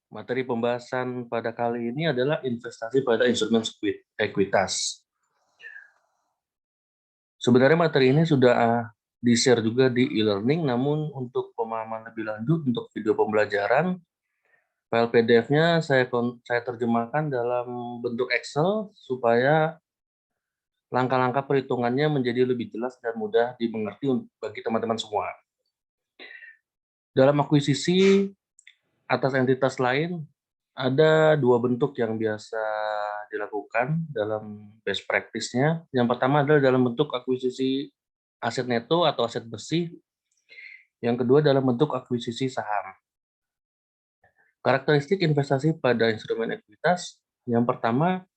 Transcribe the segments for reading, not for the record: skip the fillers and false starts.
Materi pembahasan pada kali ini adalah investasi pada instrumen ekuitas. Sebenarnya materi ini sudah di-share juga di e-learning, namun untuk pemahaman lebih lanjut untuk video pembelajaran, file PDF-nya saya terjemahkan dalam bentuk Excel supaya langkah-langkah perhitungannya menjadi lebih jelas dan mudah dimengerti bagi teman-teman semua. Dalam akuisisi atas entitas lain, ada dua bentuk yang biasa dilakukan dalam best practice-nya. Yang pertama adalah dalam bentuk akuisisi aset neto atau aset bersih. Yang kedua dalam bentuk akuisisi saham. Karakteristik investasi pada instrumen ekuitas, yang pertama,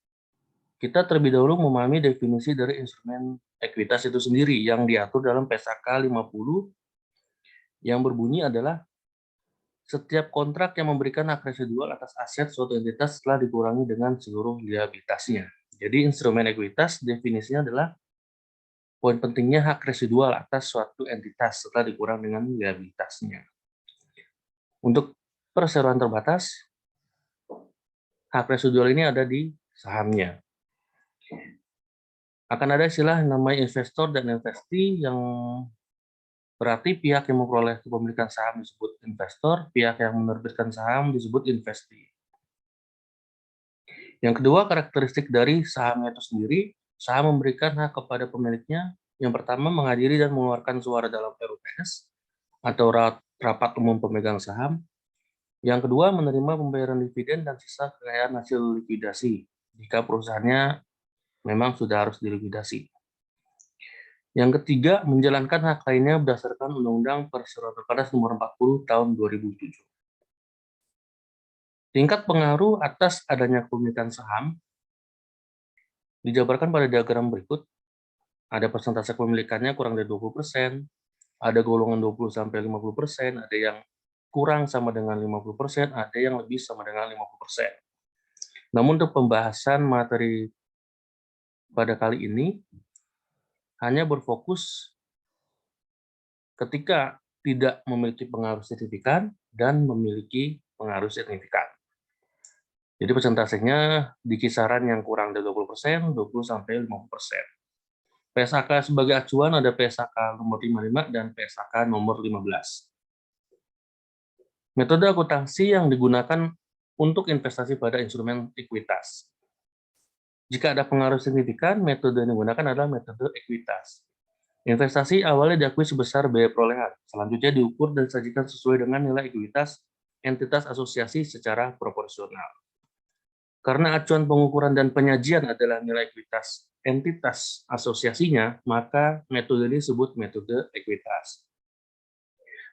kita terlebih dahulu memahami definisi dari instrumen ekuitas itu sendiri yang diatur dalam PSAK 50 yang berbunyi adalah setiap kontrak yang memberikan hak residual atas aset suatu entitas setelah dikurangi dengan seluruh liabilitasnya. Jadi instrumen ekuitas definisinya adalah poin pentingnya hak residual atas suatu entitas setelah dikurang dengan liabilitasnya. Untuk perseroan terbatas, hak residual ini ada di sahamnya. Akan ada istilah namanya investor dan investee yang berarti pihak yang memperoleh kepemilikan saham disebut investor, pihak yang menerbitkan saham disebut investee. Yang kedua, karakteristik dari sahamnya itu sendiri, saham memberikan hak kepada pemiliknya, yang pertama menghadiri dan mengeluarkan suara dalam RUPS atau rapat umum pemegang saham. Yang kedua, menerima pembayaran dividen dan sisa kekayaan hasil likuidasi jika perusahaannya memang sudah harus dilikuidasi. Yang ketiga, menjalankan hak lainnya berdasarkan Undang-Undang Perseroan Terbatas Nomor 40 Tahun 2007. Tingkat pengaruh atas adanya kepemilikan saham dijabarkan pada diagram berikut. Ada persentase kepemilikannya kurang dari 20%, ada golongan 20-50%, ada yang kurang sama dengan 50%, ada yang lebih sama dengan 50%. Namun untuk pembahasan materi pada kali ini, hanya berfokus ketika tidak memiliki pengaruh signifikan dan memiliki pengaruh signifikan. Jadi persentasenya di kisaran yang kurang dari 20%, 20-50%. PSAK sebagai acuan ada PSAK nomor 55 dan PSAK nomor 15. Metode akuntansi yang digunakan untuk investasi pada instrumen ekuitas. Jika ada pengaruh signifikan, metode yang digunakan adalah metode ekuitas. Investasi awalnya diakui sebesar biaya perolehan, selanjutnya diukur dan disajikan sesuai dengan nilai ekuitas entitas asosiasi secara proporsional. Karena acuan pengukuran dan penyajian adalah nilai ekuitas entitas asosiasinya, maka metode ini disebut metode ekuitas.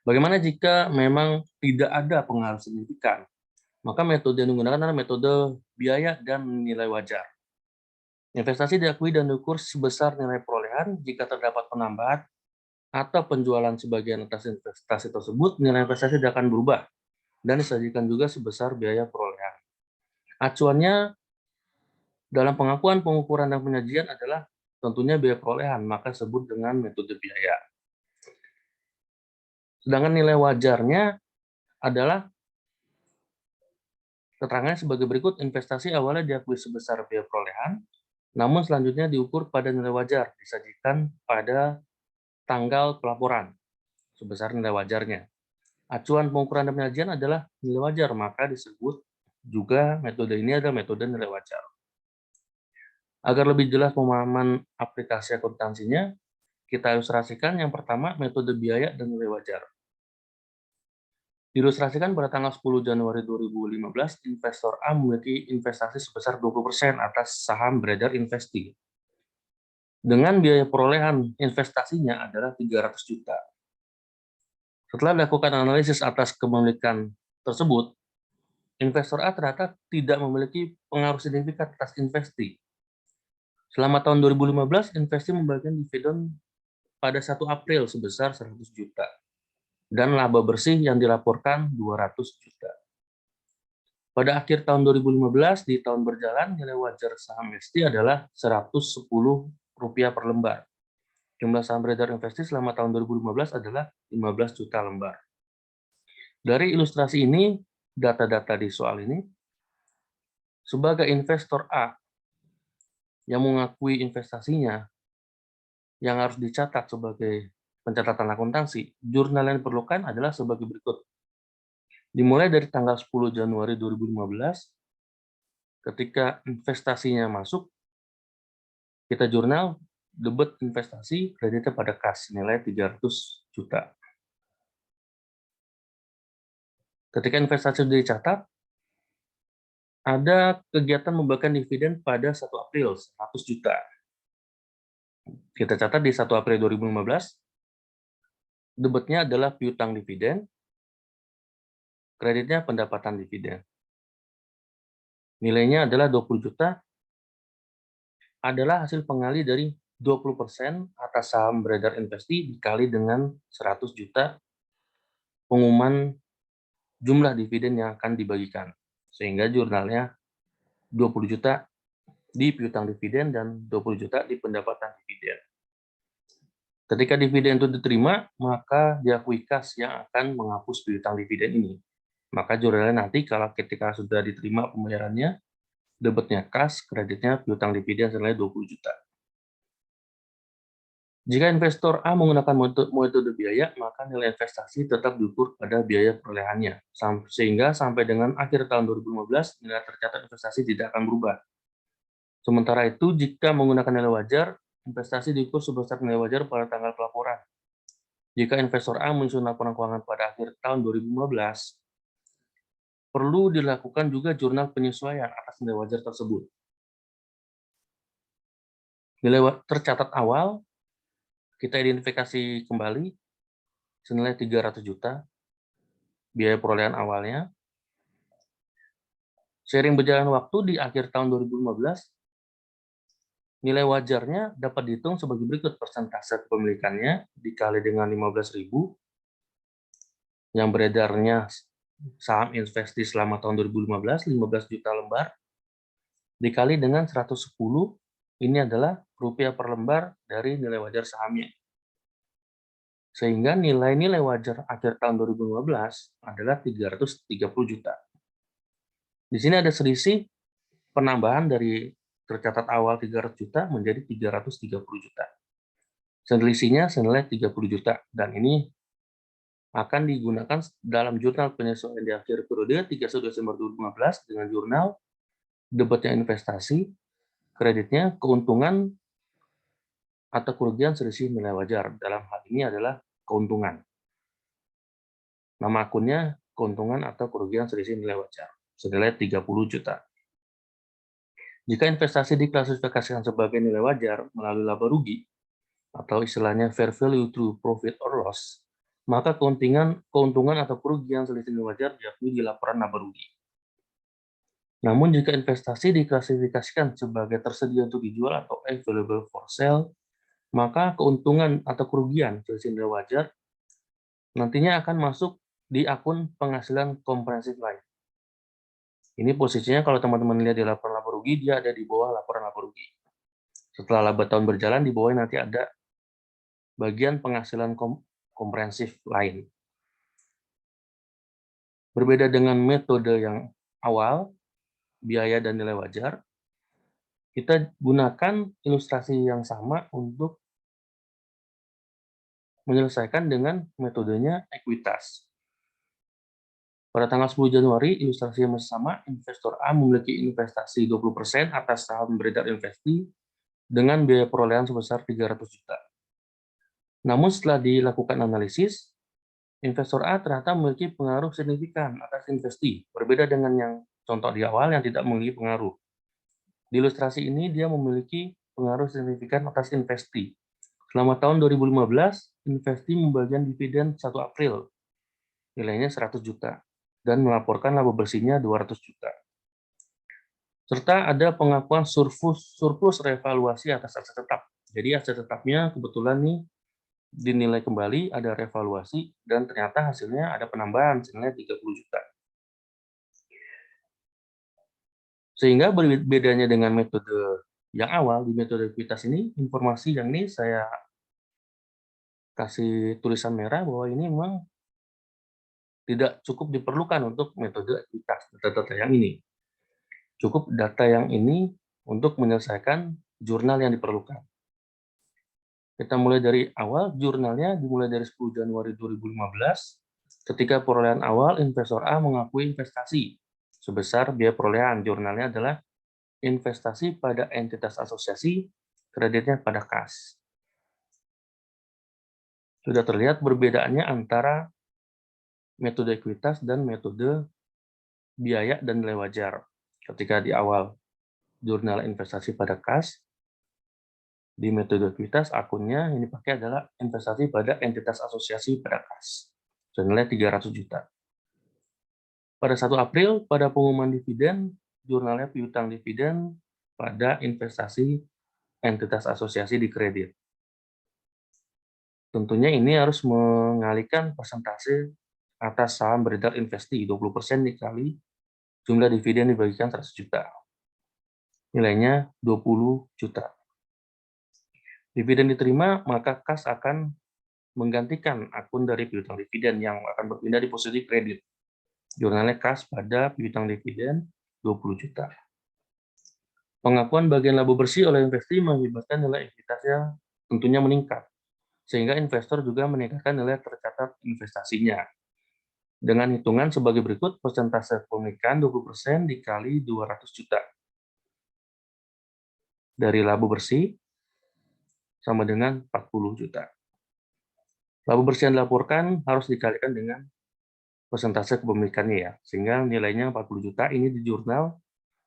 Bagaimana jika memang tidak ada pengaruh signifikan? Maka metode yang digunakan adalah metode biaya dan nilai wajar. Investasi diakui dan diukur sebesar nilai perolehan jika terdapat penambahan atau penjualan sebagian atas investasi tersebut, nilai investasi tidak akan berubah dan disajikan juga sebesar biaya perolehan. Acuannya dalam pengakuan, pengukuran, dan penyajian adalah tentunya biaya perolehan, maka disebut dengan metode biaya. Sedangkan nilai wajarnya adalah keterangannya sebagai berikut, investasi awalnya diakui sebesar biaya perolehan, namun selanjutnya diukur pada nilai wajar, disajikan pada tanggal pelaporan, sebesar nilai wajarnya. Acuan pengukuran dan penyajian adalah nilai wajar, maka disebut juga metode ini adalah metode nilai wajar. Agar lebih jelas pemahaman aplikasi akuntansinya, kita ilustrasikan yang pertama metode biaya dan nilai wajar. Diilustrasikan pada tanggal 10 Januari 2015, investor A memiliki investasi sebesar 20% atas saham beredar investee. Dengan biaya perolehan investasinya adalah 300 juta. Setelah dilakukan analisis atas kepemilikan tersebut, investor A ternyata tidak memiliki pengaruh signifikan atas investee. Selama tahun 2015, investee membagikan dividen pada 1 April sebesar 100 juta. Dan laba bersih yang dilaporkan 200 juta. Pada akhir tahun 2015, di tahun berjalan, nilai wajar saham investee adalah Rp110 per lembar. Jumlah saham beredar investee selama tahun 2015 adalah 15 juta lembar. Dari ilustrasi ini, data-data di soal ini, sebagai investor A yang mengakui investasinya yang harus dicatat sebagai pencatatan akuntansi, jurnal yang diperlukan adalah sebagai berikut. Dimulai dari tanggal 10 Januari 2015, ketika investasinya masuk, kita jurnal debit investasi kreditnya pada kas nilai 300 juta. Ketika investasi sudah dicatat, ada kegiatan membagikan dividen pada 1 April 100 juta. Kita catat di 1 April 2015, debitnya adalah piutang dividen, kreditnya pendapatan dividen. Nilainya adalah 20 juta, adalah hasil pengali dari 20% atas saham beredar investi dikali dengan 100 juta pengumuman jumlah dividen yang akan dibagikan. Sehingga jurnalnya 20 juta di piutang dividen dan 20 juta di pendapatan dividen. Ketika dividen itu diterima, maka diakui kas yang akan menghapus piutang dividen ini. Maka jurnalnya nanti kalau ketika sudah diterima pembayarannya, debitnya kas, kreditnya piutang dividen senilai 20 juta. Jika investor A menggunakan metode biaya, maka nilai investasi tetap diukur pada biaya perolehannya, sehingga sampai dengan akhir tahun 2015, nilai tercatat investasi tidak akan berubah. Sementara itu, jika menggunakan nilai wajar, investasi diukur sebesar nilai wajar pada tanggal pelaporan. Jika investor A menyusun laporan keuangan pada akhir tahun 2015, perlu dilakukan juga jurnal penyesuaian atas nilai wajar tersebut. Nilai tercatat awal, kita identifikasi kembali senilai 300 juta, biaya perolehan awalnya. Seiring berjalan waktu di akhir tahun 2015, nilai wajarnya dapat dihitung sebagai berikut: persentase kepemilikannya dikali dengan 15.000, yang beredarnya saham investi selama tahun 2015, 15 juta lembar, dikali dengan 110, ini adalah rupiah per lembar dari nilai wajar sahamnya. Sehingga nilai-nilai wajar akhir tahun 2015 adalah 330 juta. Di sini ada selisih penambahan dari tercatat awal 300 juta menjadi 330 juta. Selisihnya senilai 30 juta, dan ini akan digunakan dalam jurnal penyesuaian di akhir periode 31 Desember 2015 dengan jurnal debitnya investasi, kreditnya, keuntungan atau kerugian selisih nilai wajar. Dalam hal ini adalah keuntungan. Nama akunnya keuntungan atau kerugian selisih nilai wajar, senilai 30 juta. Jika investasi diklasifikasikan sebagai nilai wajar melalui laba rugi, atau istilahnya fair value through profit or loss, maka keuntungan atau kerugian selisih nilai wajar diakui di laporan laba rugi. Namun jika investasi diklasifikasikan sebagai tersedia untuk dijual atau available for sale, maka keuntungan atau kerugian selisih nilai wajar nantinya akan masuk di akun penghasilan komprehensif lain. Ini posisinya kalau teman-teman lihat di laporan laba rugi, dia ada di bawah laporan laba rugi. Setelah laba tahun berjalan, di bawahnya nanti ada bagian penghasilan komprehensif lain. Berbeda dengan metode yang awal, biaya dan nilai wajar, kita gunakan ilustrasi yang sama untuk menyelesaikan dengan metodenya ekuitas. Pada tanggal 10 Januari, ilustrasi yang masih sama, investor A memiliki investasi 20% atas saham beredar investi dengan biaya perolehan sebesar 300 juta. Namun setelah dilakukan analisis, investor A ternyata memiliki pengaruh signifikan atas investi, berbeda dengan yang contoh di awal yang tidak memiliki pengaruh. Di ilustrasi ini, dia memiliki pengaruh signifikan atas investi. Selama tahun 2015, investi membagikan dividen 1 April, nilainya 100 juta, dan melaporkan laba bersihnya 200 juta. Serta ada pengakuan surplus revaluasi atas aset tetap. Jadi aset tetapnya kebetulan nih dinilai kembali, ada revaluasi, dan ternyata hasilnya ada penambahan senilai 30 juta. Sehingga bedanya dengan metode yang awal, di metode ekuitas ini, informasi yang ini saya kasih tulisan merah bahwa ini memang tidak cukup diperlukan untuk metode ekuitas data-data yang ini. Cukup data yang ini untuk menyelesaikan jurnal yang diperlukan. Kita mulai dari awal, jurnalnya dimulai dari 10 Januari 2015, ketika perolehan awal investor A mengakui investasi sebesar biaya perolehan. Jurnalnya adalah investasi pada entitas asosiasi, kreditnya pada kas. Sudah terlihat perbedaannya antara metode ekuitas dan metode biaya dan nilai wajar. Ketika di awal jurnal investasi pada kas, di metode ekuitas akunnya yang dipakai adalah investasi pada entitas asosiasi pada kas. Senilai 300 juta. Pada 1 April, pada pengumuman dividen, jurnalnya piutang dividen pada investasi entitas asosiasi di kredit. Tentunya ini harus mengalihkan persentase atas saham beredar investi, 20% dikali jumlah dividen dibagikan 100 juta. Nilainya 20 juta. Dividen diterima, maka kas akan menggantikan akun dari piutang dividen yang akan berpindah di posisi kredit. Jurnalnya kas pada piutang dividen 20 juta. Pengakuan bagian laba bersih oleh investi mengakibatkan nilai ekuitasnya tentunya meningkat, sehingga investor juga meningkatkan nilai tercatat investasinya. Dengan hitungan sebagai berikut, persentase kepemilikan 20% dikali 200 juta. Dari laba bersih sama dengan 40 juta. Laba bersih yang dilaporkan harus dikalikan dengan persentase kepemilikannya ya, sehingga nilainya 40 juta ini di jurnal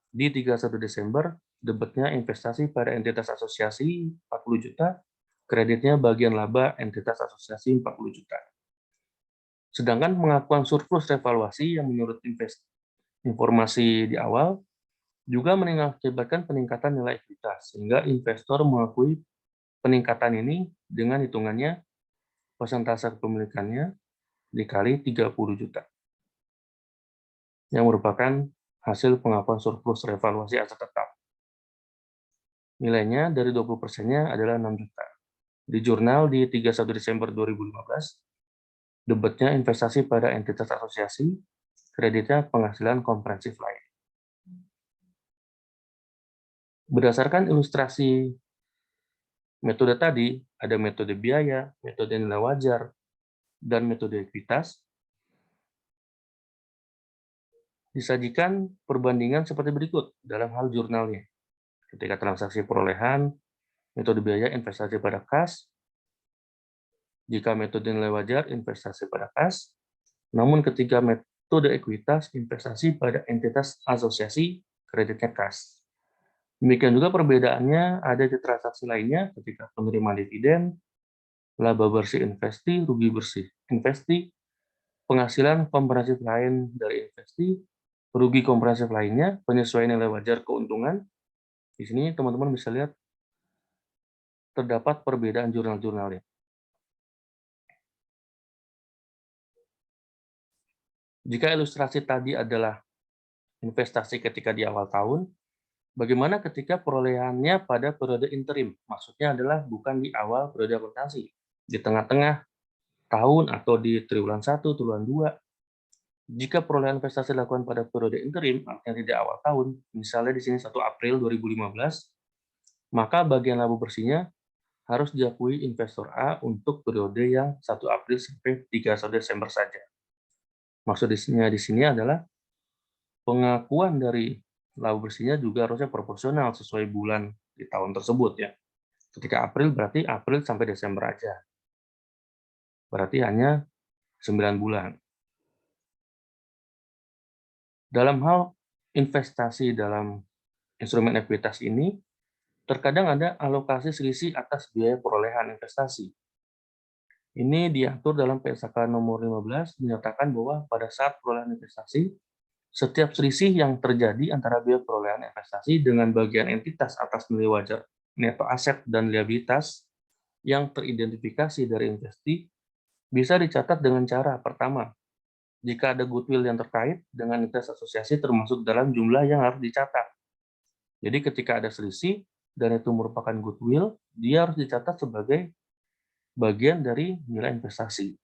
di 31 Desember, debitnya investasi pada entitas asosiasi 40 juta, kreditnya bagian laba entitas asosiasi 40 juta. Sedangkan pengakuan surplus revaluasi yang menurut informasi di awal juga mengakibatkan peningkatan nilai ekuitas, sehingga investor mengakui peningkatan ini dengan hitungannya persentase kepemilikannya dikali 30 juta, yang merupakan hasil pengakuan surplus revaluasi aset tetap. Nilainya dari 20%-nya adalah 6 juta. Di jurnal di 31 Desember 2015, debitnya investasi pada entitas asosiasi, kreditnya penghasilan komprehensif lain. Berdasarkan ilustrasi metode tadi, ada metode biaya, metode nilai wajar, dan metode ekuitas. Disajikan perbandingan seperti berikut dalam hal jurnalnya. Ketika transaksi perolehan, metode biaya investasi pada kas, jika metode nilai wajar investasi pada kas, namun ketika metode ekuitas investasi pada entitas asosiasi, kreditnya kas. Demikian juga perbedaannya ada di transaksi lainnya ketika penerimaan dividen, laba bersih investi, rugi bersih investi, penghasilan komprehensif lain dari investi, rugi komprehensif lainnya, penyesuaian nilai wajar keuntungan. Di sini teman-teman bisa lihat terdapat perbedaan jurnal-jurnalnya. Jika ilustrasi tadi adalah investasi ketika di awal tahun, bagaimana ketika perolehannya pada periode interim? Maksudnya adalah bukan di awal periode akuntansi, di tengah-tengah tahun atau di triwulan 1, triwulan 2. Jika perolehan investasi dilakukan pada periode interim, artinya tidak awal tahun, misalnya di sini 1 April 2015, maka bagian laba bersihnya harus diakui investor A untuk periode yang 1 April sampai 31 Desember saja. Maksudnya di sini adalah pengakuan dari laba bersihnya juga harusnya proporsional sesuai bulan di tahun tersebut ya. Ketika April berarti April sampai Desember aja. Berarti hanya 9 bulan. Dalam hal investasi dalam instrumen ekuitas ini, terkadang ada alokasi selisih atas biaya perolehan investasi. Ini diatur dalam PSAK nomor 15, menyatakan bahwa pada saat perolehan investasi, setiap selisih yang terjadi antara biaya perolehan investasi dengan bagian entitas atas nilai wajar neto aset dan liabilitas yang teridentifikasi dari investi bisa dicatat dengan cara pertama, jika ada goodwill yang terkait dengan entitas asosiasi termasuk dalam jumlah yang harus dicatat. Jadi ketika ada selisih dan itu merupakan goodwill, dia harus dicatat sebagai bagian dari nilai investasi.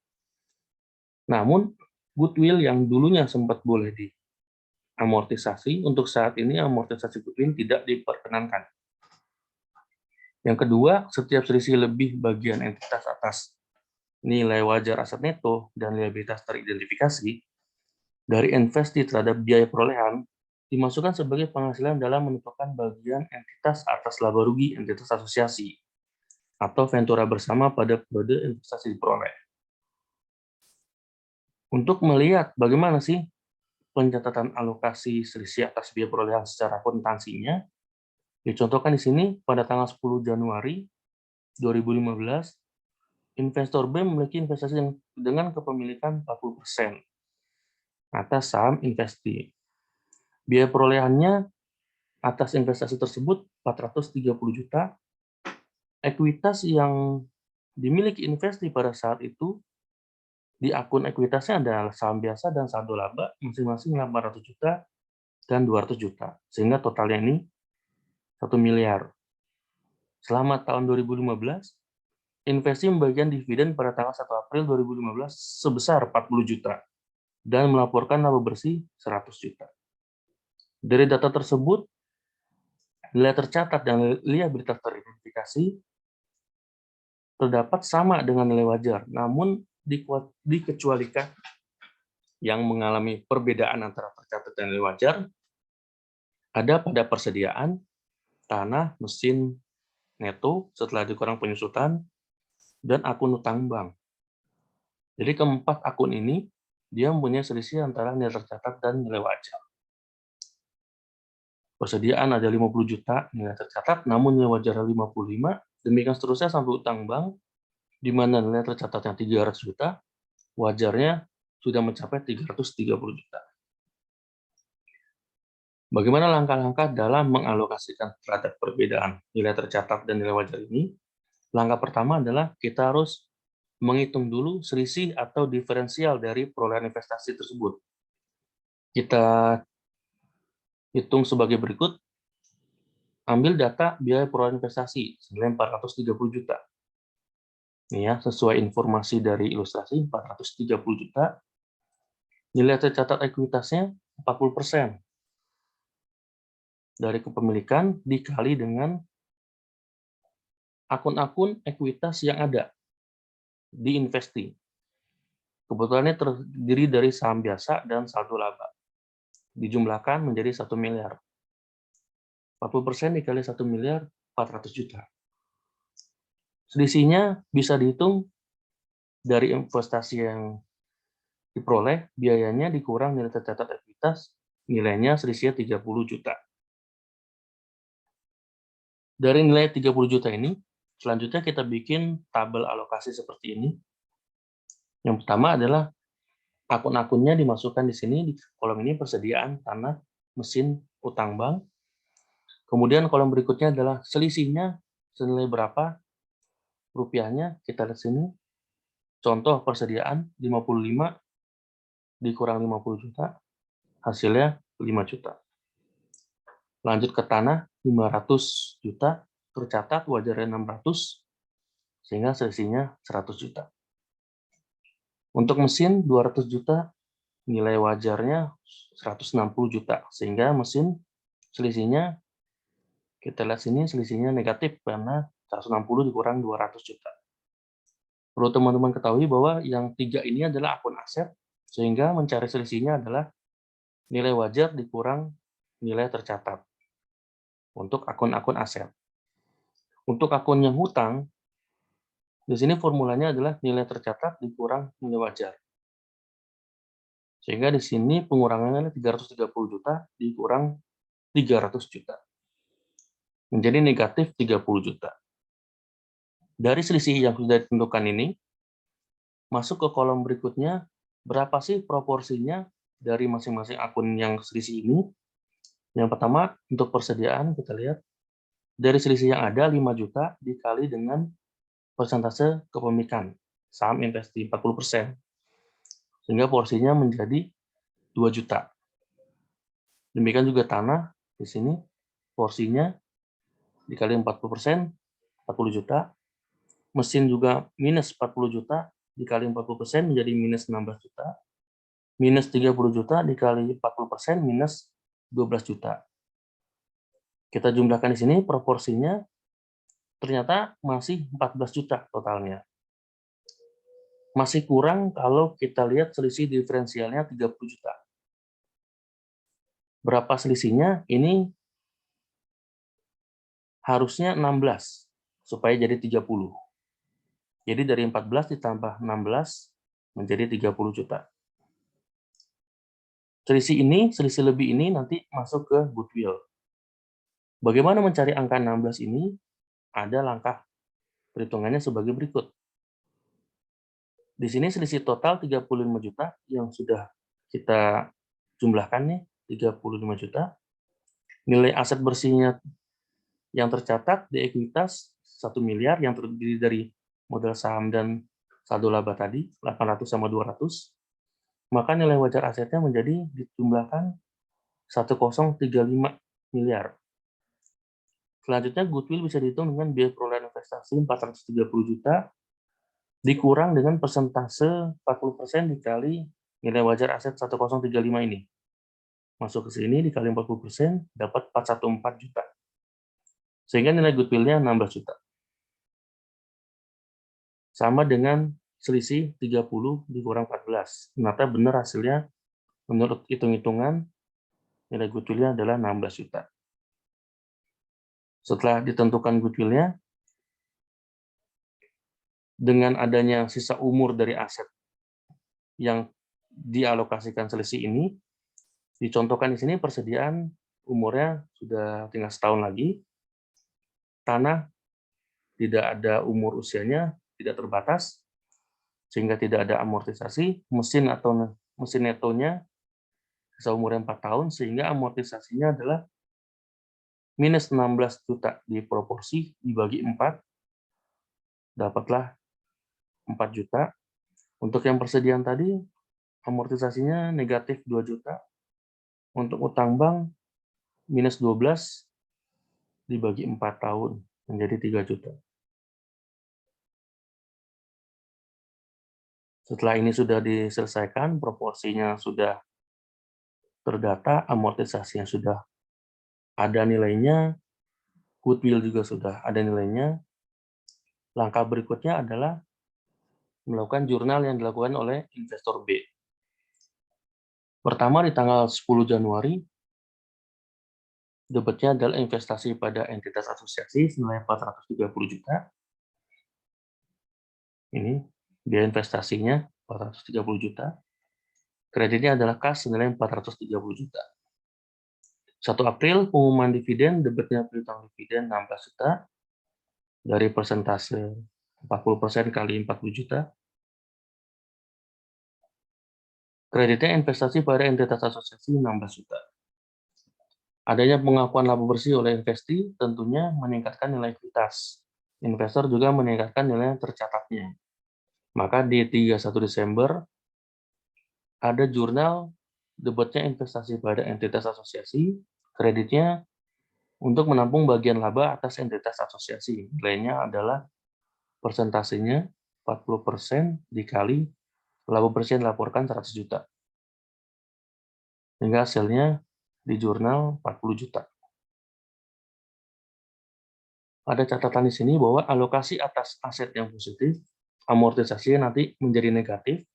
Namun goodwill yang dulunya sempat boleh diamortisasi, untuk saat ini amortisasi goodwill tidak diperkenankan. Yang kedua, setiap selisih lebih bagian entitas atas nilai wajar aset neto dan liabilitas teridentifikasi dari investasi terhadap biaya perolehan dimasukkan sebagai penghasilan dalam menentukan bagian entitas atas laba rugi entitas asosiasi atau ventura bersama pada periode investasi diperoleh. Untuk melihat bagaimana sih pencatatan alokasi selisih atas biaya perolehan secara akuntansinya, dicontohkan di sini pada tanggal 10 Januari 2015, investor B memiliki investasi dengan kepemilikan 40% atas saham investasi. Biaya perolehannya atas investasi tersebut 430 juta. Ekuitas yang dimiliki investasi pada saat itu di akun ekuitasnya adalah saham biasa dan saldo laba masing-masing 800 juta dan 200 juta. Sehingga totalnya ini 1 miliar. Selama tahun 2015, investasi membagikan dividen pada tanggal 1 April 2015 sebesar 40 juta dan melaporkan laba bersih 100 juta. Dari data tersebut, nilai tercatat dan liabilitas teridentifikasi terdapat sama dengan nilai wajar, namun dikecualikan yang mengalami perbedaan antara tercatat dan nilai wajar ada pada persediaan, tanah, mesin neto setelah dikurang penyusutan, dan akun utang bank. Jadi keempat akun ini dia mempunyai selisih antara nilai tercatat dan nilai wajar. Persediaan ada 50 juta nilai tercatat, namun nilai wajarnya 55, demikian seterusnya sampai utang bank, di mana nilai tercatatnya 300 juta, wajarnya sudah mencapai 330 juta. Bagaimana langkah-langkah dalam mengalokasikan terhadap perbedaan nilai tercatat dan nilai wajar ini? Langkah pertama adalah kita harus menghitung dulu selisih atau diferensial dari perolehan investasi tersebut. Kita hitung sebagai berikut. Ambil data biaya perolehan investasi senilai 430 juta. Ini ya, sesuai informasi dari ilustrasi 430 juta. Nilai tercatat ekuitasnya 40% dari kepemilikan dikali dengan akun-akun ekuitas yang ada di investasi. Kebetulannya terdiri dari saham biasa dan saldo laba. Dijumlahkan menjadi 1 miliar. 40% dikali 1 miliar, 400 juta. Selisihnya bisa dihitung dari investasi yang diperoleh, biayanya dikurang nilai tercatat ekuitas, nilainya selisihnya 30 juta. Dari nilai 30 juta ini, selanjutnya kita bikin tabel alokasi seperti ini. Yang pertama adalah akun-akunnya dimasukkan di sini, di kolom ini persediaan, tanah, mesin, utang bank. Kemudian kolom berikutnya adalah selisihnya senilai berapa rupiahnya, kita lihat sini. Contoh persediaan 55 dikurang 50 juta, hasilnya 5 juta. Lanjut ke tanah, 500 juta, tercatat wajarnya 600, sehingga selisihnya 100 juta. Untuk mesin, 200 juta, nilai wajarnya 160 juta, sehingga mesin selisihnya, kita lihat sini, selisihnya negatif, karena 160 dikurang 200 juta. Perlu teman-teman ketahui bahwa yang tiga ini adalah akun aset, sehingga mencari selisihnya adalah nilai wajar dikurang nilai tercatat untuk akun-akun aset. Untuk akun yang hutang, di sini formulanya adalah nilai tercatat dikurang nilai wajar. Sehingga di sini pengurangannya 330 juta dikurang 300 juta. Menjadi negatif 30 juta. Dari selisih yang sudah ditentukan ini, masuk ke kolom berikutnya, berapa sih proporsinya dari masing-masing akun yang selisih ini. Yang pertama, untuk persediaan, kita lihat, dari selisih yang ada 5 juta dikali dengan persentase kepemilikan, saham investasi 40%, sehingga porsinya menjadi 2 juta. Demikian juga tanah, di sini porsinya dikali 40%, 40 juta. Mesin juga minus 40 juta, dikali 40% menjadi minus 16 juta. Minus 30 juta dikali 40% minus 12 juta. Kita jumlahkan di sini, proporsinya ternyata masih 14 juta totalnya. Masih kurang kalau kita lihat selisih diferensialnya 30 juta. Berapa selisihnya? Ini harusnya 16 supaya jadi 30. Jadi dari 14 ditambah 16 menjadi 30 juta. Selisih lebih ini nanti masuk ke goodwill. Bagaimana mencari angka 16 ini? Ada langkah perhitungannya sebagai berikut. Di sini selisih total 35 juta yang sudah kita jumlahkan nih, 35 juta. Nilai aset bersihnya yang tercatat di ekuitas 1 miliar yang terdiri dari modal saham dan saldo laba tadi, 800 sama 200. Maka nilai wajar asetnya menjadi dijumlahkan 1035 miliar. Selanjutnya goodwill bisa dihitung dengan biaya perolehan investasi 430 juta dikurang dengan persentase 40% dikali nilai wajar aset 1035 ini. Masuk ke sini dikali 40% dapat 414 juta. Sehingga nilai goodwill-nya 16 juta. Sama dengan selisih 30 dikurang 14. Ternyata benar hasilnya menurut hitung-hitungan nilai goodwill-nya adalah 16 juta. Setelah ditentukan goodwill-nya, dengan adanya sisa umur dari aset yang dialokasikan selisih ini, dicontohkan di sini persediaan umurnya sudah tinggal setahun lagi, tanah tidak ada umur usianya, tidak terbatas, sehingga tidak ada amortisasi, mesin netonya sisa umurnya 4 tahun, sehingga amortisasinya adalah minus 16 juta di proporsi dibagi 4, dapatlah 4 juta. Untuk yang persediaan tadi, amortisasinya negatif 2 juta. Untuk utang bank, minus 12 dibagi 4 tahun, menjadi 3 juta. Setelah ini sudah diselesaikan, proporsinya sudah terdata, amortisasinya sudah ada nilainya, goodwill juga sudah ada nilainya. Langkah berikutnya adalah melakukan jurnal yang dilakukan oleh investor B. Pertama, di tanggal 10 Januari, debitnya adalah investasi pada entitas asosiasi senilai 430 juta. Ini biaya investasinya 430 juta. Kreditnya adalah kas senilai 430 juta. 1 April, pengumuman dividen, debitnya piutang dividen 16 juta. Dari persentase 40% kali 40 juta. Kreditnya investasi pada entitas asosiasi 16 juta. Adanya pengakuan laba bersih oleh investi tentunya meningkatkan nilai ekuitas. Investor juga meningkatkan nilai tercatatnya. Maka di 31 Desember ada jurnal debitnya investasi pada entitas asosiasi, kreditnya untuk menampung bagian laba atas entitas asosiasi. Nilainya adalah persentasenya 40% dikali laba bersih yang dilaporkan 100 juta. Hingga hasilnya di jurnal 40 juta. Ada catatan di sini bahwa alokasi atas aset yang positif, amortisasinya nanti menjadi negatif.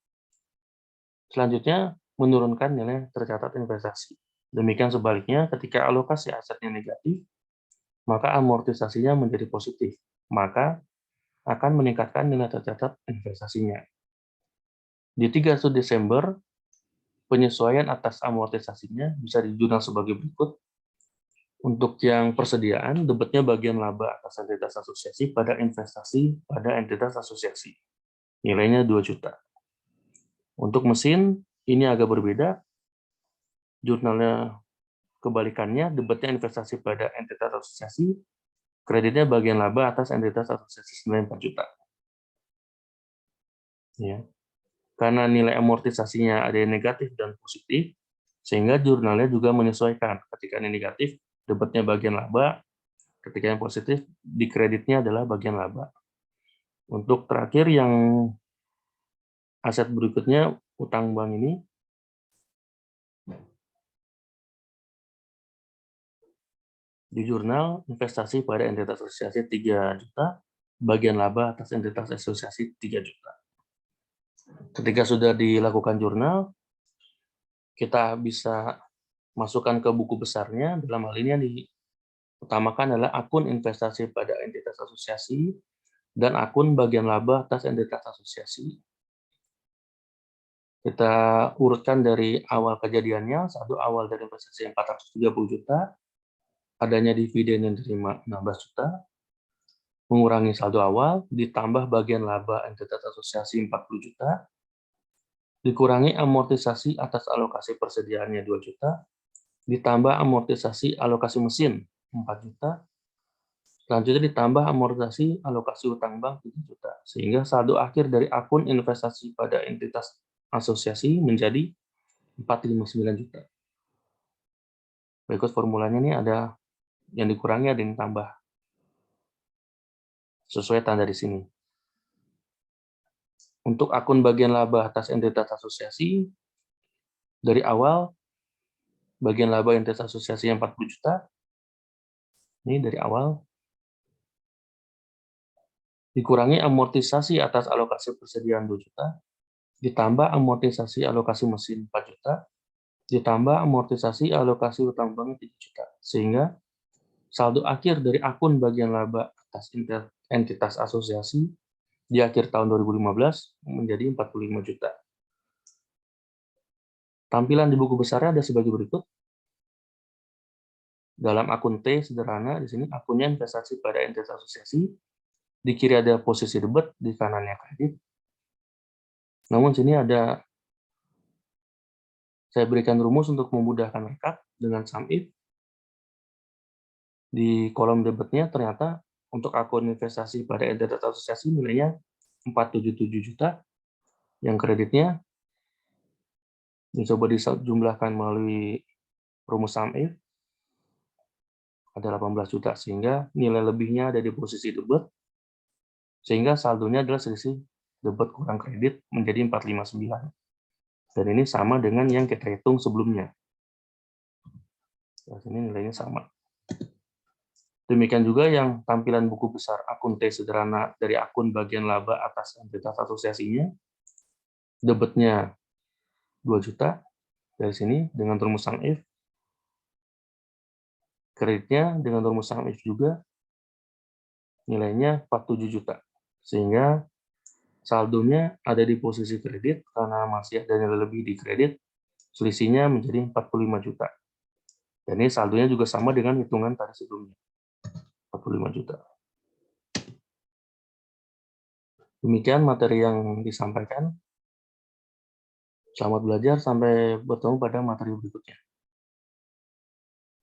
Selanjutnya, menurunkan nilai tercatat investasi. Demikian sebaliknya, ketika alokasi asetnya negatif, maka amortisasinya menjadi positif. Maka akan meningkatkan nilai tercatat investasinya. Di 31 Desember, penyesuaian atas amortisasinya bisa dijurnal sebagai berikut. Untuk yang persediaan, debitnya bagian laba atas entitas asosiasi pada investasi pada entitas asosiasi. Nilainya 2 juta. Untuk mesin, ini agak berbeda. Jurnalnya kebalikannya, debitnya investasi pada entitas asosiasi, kreditnya bagian laba atas entitas asosiasi senilai 4 juta. Ya. Karena nilai amortisasinya ada yang negatif dan positif, sehingga jurnalnya juga menyesuaikan. Ketika ini negatif, debitnya bagian laba, ketika yang positif, di kreditnya adalah bagian laba. Untuk terakhir yang aset berikutnya, utang bank ini, Di jurnal, investasi pada entitas asosiasi 3 juta, bagian laba atas entitas asosiasi 3 juta. Ketika sudah dilakukan jurnal, kita bisa masukkan ke buku besarnya. Dalam hal ini yang diutamakan adalah akun investasi pada entitas asosiasi dan akun bagian laba atas entitas asosiasi. Kita urutkan dari awal kejadiannya. Saldo awal dari investasi 430 juta, adanya dividen yang diterima 16 juta, mengurangi saldo awal, ditambah bagian laba entitas asosiasi 40 juta, dikurangi amortisasi atas alokasi persediaannya 2 juta, ditambah amortisasi alokasi mesin 4 juta, selanjutnya ditambah amortisasi alokasi utang bank 7 juta, sehingga saldo akhir dari akun investasi pada entitas asosiasi menjadi 459 juta. Berikut formulanya ini ada yang dikurangi, ada yang ditambah. Sesuai tanda di sini. Untuk akun bagian laba atas entitas asosiasi, dari awal, bagian laba entitas asosiasi yang 40 juta, ini dari awal, dikurangi amortisasi atas alokasi persediaan 2 juta, ditambah amortisasi alokasi mesin 4 juta, ditambah amortisasi alokasi utang bank 3 juta. Sehingga saldo akhir dari akun bagian laba atas entitas asosiasi di akhir tahun 2015 menjadi 45 juta. Tampilan di buku besarnya ada sebagai berikut. Dalam akun T sederhana, di sini akunnya investasi pada entitas asosiasi, di kiri ada posisi debit, di kanannya kredit. Namun sini ada, saya berikan rumus untuk memudahkan rekap dengan sum if. Di kolom debitnya ternyata untuk akun investasi pada entitas asosiasi nilainya 477 juta, yang kreditnya dicoba dijumlahkan melalui rumus sum if, ada 18 juta, sehingga nilai lebihnya ada di posisi debit, sehingga saldonya adalah selisih debit kurang kredit menjadi 459. Dan ini sama dengan yang kita hitung sebelumnya. Nah, sini nilainya sama. Demikian juga yang tampilan buku besar akun T sederhana dari akun bagian laba atas entitas asosiasinya, debitnya 2 juta, dari sini dengan rumus sum if, kreditnya dengan rumus sum if juga, nilainya 47 juta. Sehingga saldonya ada di posisi kredit, karena masih ada nilai lebih di kredit, selisihnya menjadi 45 juta. Dan ini saldonya juga sama dengan hitungan tadi sebelumnya, 45 juta. Demikian materi yang disampaikan. Selamat belajar, sampai bertemu pada materi berikutnya.